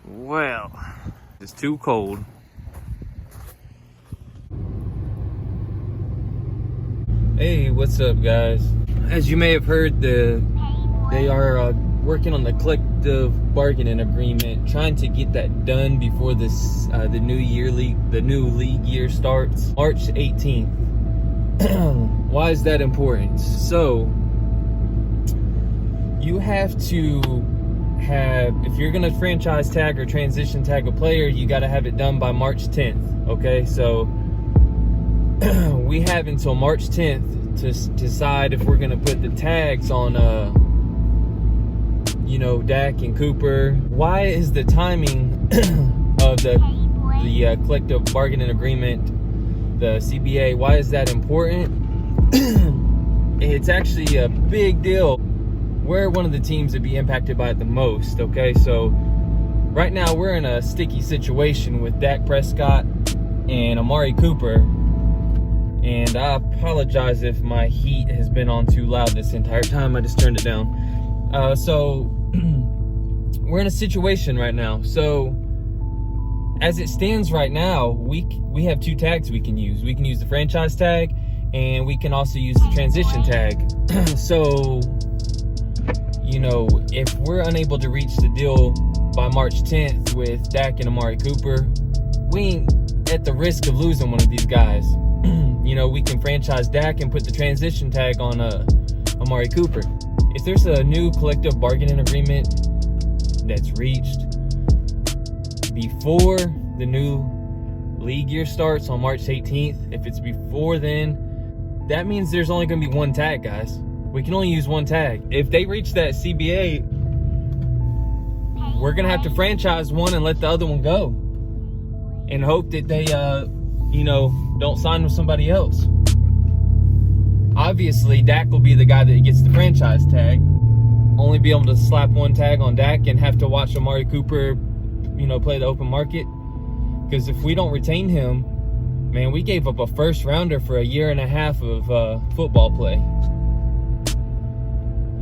Well, it's too cold. Hey, what's up, guys? As you may have heard, they are working on the collective bargaining agreement, trying to get that done before this the new league year starts, March 18th. Why is that important? So you have to have, if you're gonna franchise tag or transition tag a player, you got to have it done by March 10th. Okay, so we have until March 10th to decide if we're gonna put the tags on Dak and Cooper. Why is the timing of the collective bargaining agreement, the CBA, why is that important? It's actually a big deal. We're one of the teams that be impacted by it the most, okay? So right now we're in a sticky situation with Dak Prescott and Amari Cooper. And I apologize if my heat has been on too loud this entire time. I just turned it down. So we're in a situation right now. So as it stands right now, we have two tags we can use. We can use the franchise tag, and we can also use the transition tag. So, if we're unable to reach the deal by March 10th with Dak and Amari Cooper, we ain't at the risk of losing one of these guys. We can franchise Dak and put the transition tag on Amari Cooper. If there's a new collective bargaining agreement that's reached before the new league year starts on March 18th, if it's before then, that means there's only going to be one tag, guys. We can only use one tag. If they reach that CBA, we're going to have to franchise one and let the other one go and hope that they, don't sign with somebody else. Obviously, Dak will be the guy that gets the franchise tag. Only be able to slap one tag on Dak and have to watch Amari Cooper, play the open market. Because if we don't retain him, man, we gave up a first rounder for a year and a half of football play.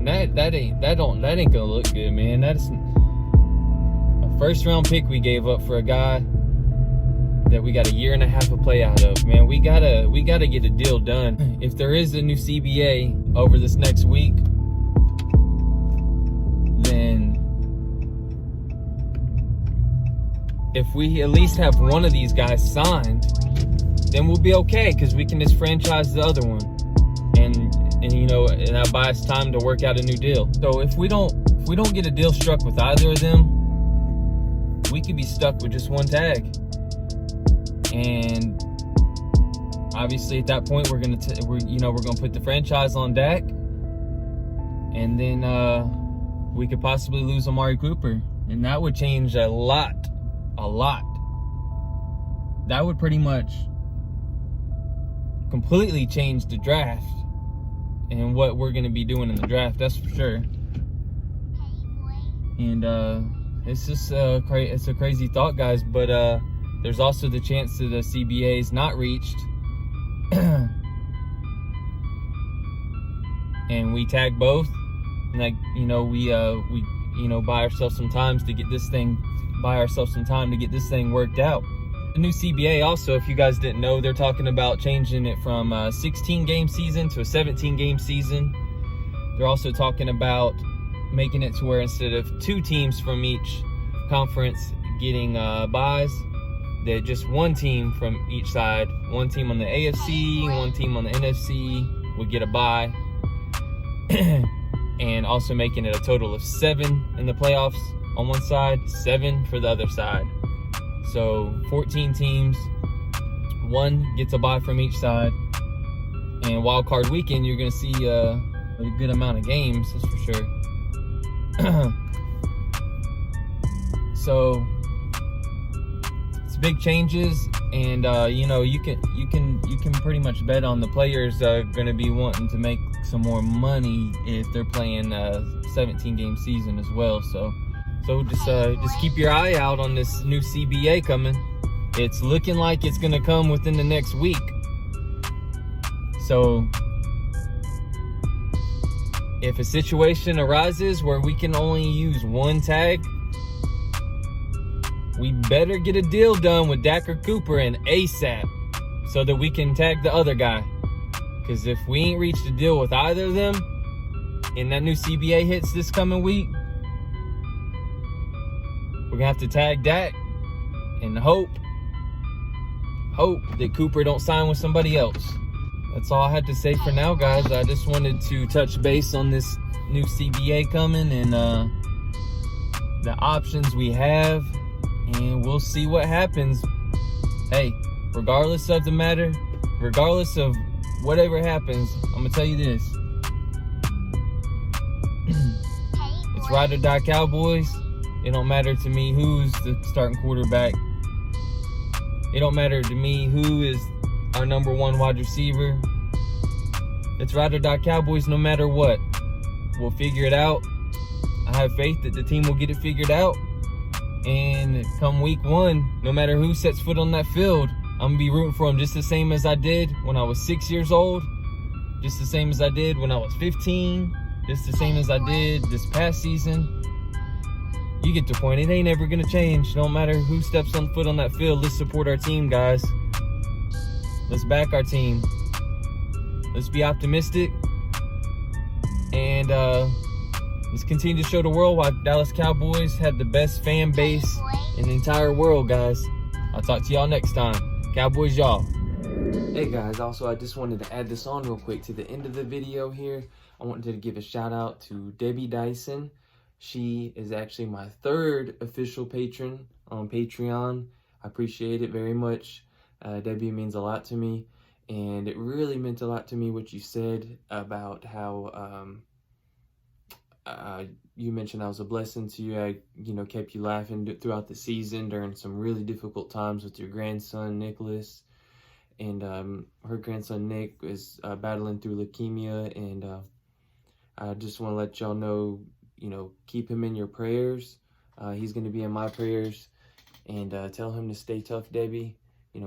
And that ain't gonna look good, man. That's a first round pick we gave up for a guy that we got a year and a half of play out of. Man, we gotta get a deal done. If there is a new CBA over this next week, then if we at least have one of these guys signed, then we'll be okay, because we can just franchise the other one, and that'll buy us time to work out a new deal. So if we don't get a deal struck with either of them, we could be stuck with just one tag. And obviously at that point we're gonna put the franchise on Dak, and then we could possibly lose Amari Cooper, and that would change a lot. That would pretty much completely change the draft and what we're going to be doing in the draft, that's for sure. And it's just it's a crazy thought, guys, but there's also the chance that the CBA is not reached and we tag both, and we buy ourselves some time to get this thing worked out. The new CBA also, if you guys didn't know, they're talking about changing it from a 16-game season to a 17-game season. They're also talking about making it to where instead of two teams from each conference getting buys, that just one team from each side, one team on the AFC, one team on the NFC would get a bye. And also making it a total of 7 in the playoffs on one side, 7 for the other side. So 14 teams, one gets a bye from each side. And wild card weekend, you're going to see a good amount of games, that's for sure. So it's big changes, and you can pretty much bet on the players going to be wanting to make some more money if they're playing a 17-game season as well. So just keep your eye out on this new CBA coming. It's looking like it's going to come within the next week. So if a situation arises where we can only use one tag, we better get a deal done with Dak or Cooper and ASAP so that we can tag the other guy. Because if we ain't reached a deal with either of them and that new CBA hits this coming week, we're going to have to tag Dak and hope that Cooper don't sign with somebody else. That's all I had to say for now, guys. I just wanted to touch base on this new CBA coming and the options we have, and we'll see what happens. Hey, regardless of the matter, regardless of whatever happens, I'm gonna tell you this. It's ride or die Cowboys. It don't matter to me who's the starting quarterback. It don't matter to me who is our number one wide receiver. It's ride or die Cowboys no matter what. We'll figure it out. I have faith that the team will get it figured out. And come week 1, no matter who sets foot on that field, I'm going to be rooting for them just the same as I did when I was 6 years old. Just the same as I did when I was 15. Just the same as I did this past season. You get the point. It ain't ever going to change. No matter who steps on foot on that field, let's support our team, guys. Let's back our team. Let's be optimistic. And let's continue to show the world why Dallas Cowboys have the best fan base in the entire world, guys. I'll talk to y'all next time. Cowboys, y'all. Hey, guys. Also, I just wanted to add this on real quick to the end of the video here. I wanted to give a shout out to Debbie Dyson. She is actually my 3rd official patron on Patreon. I appreciate it very much. Debbie means a lot to me. And it really meant a lot to me what you said about how you mentioned I was a blessing to you. I, kept you laughing throughout the season during some really difficult times with your grandson, Nicholas. And her grandson, Nick, is battling through leukemia. And I just want to let y'all know, keep him in your prayers. He's going to be in my prayers. And tell him to stay tough, Debbie.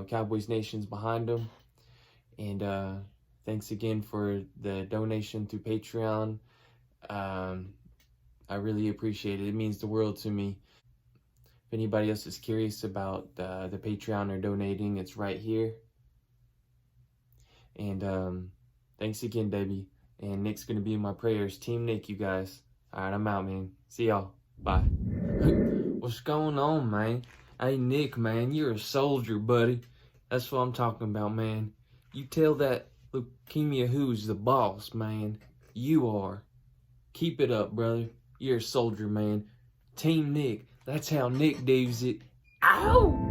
Cowboys Nation's behind him. And thanks again for the donation through Patreon. I really appreciate it. It means the world to me. If anybody else is curious about the Patreon or donating, it's right here. And thanks again, Debbie. And Nick's going to be in my prayers. Team Nick, you guys. All right, I'm out, man. See y'all. Bye. What's going on, man? Hey, Nick, man, you're a soldier, buddy. That's what I'm talking about, man. You tell that leukemia who's the boss, man. You are. Keep it up, brother. You're a soldier, man. Team Nick. That's how Nick does it. Ow!